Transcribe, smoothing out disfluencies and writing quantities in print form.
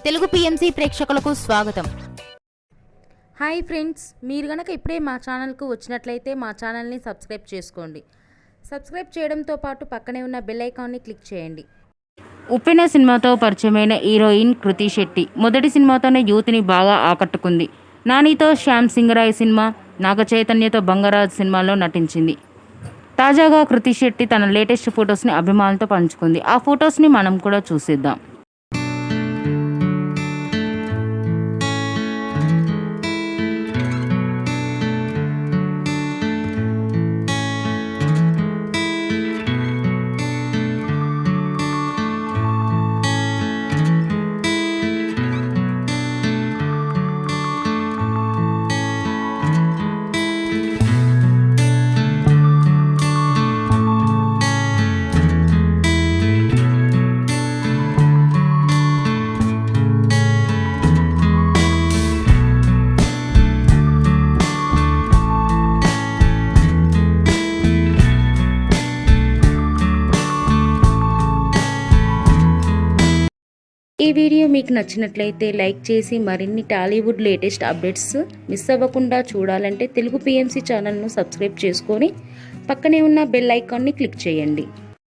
Telugu PMC ప్రేక్షకులకు స్వాగతం. Hi friends, మీరు గనక ఇప్పుడే మా ఛానల్కు వచ్చినట్లయితే మా ఛానల్ని సబ్స్క్రైబ్ చేసుకోండి. సబ్స్క్రైబ్ చేయడంతో పాటు పక్కనే ఉన్న బెల్ ఐకాన్ని క్లిక్ చేయండి. ఉప్పెన సినిమాతో పరిచయమైన హీరోయిన్ కృతి శెట్టి మొదటి సినిమాతోనే యూత్ని బాగా ఆకట్టుకుంది. నానితో శ్యామ్ సింగరాయ్ సినిమా, నాగ చైతన్యతో బంగారాజ్ సినిమాలో నటించింది. తాజాగా కృతి శెట్టి తన లేటెస్ట్ ఫొటోస్ని అభిమానులతో పంచుకుంది. ఆ ఫొటోస్ని మనం కూడా చూసేద్దాం. ఈ వీడియో మీకు నచ్చినట్లయితే లైక్ చేసి మరిన్ని టాలీవుడ్ లేటెస్ట్ అప్డేట్స్ మిస్ అవ్వకుండా చూడాలంటే తెలుగు పిఎంసి ఛానల్ను సబ్స్క్రైబ్ చేసుకొని పక్కనే ఉన్న బెల్ ఐకాన్ని క్లిక్ చేయండి.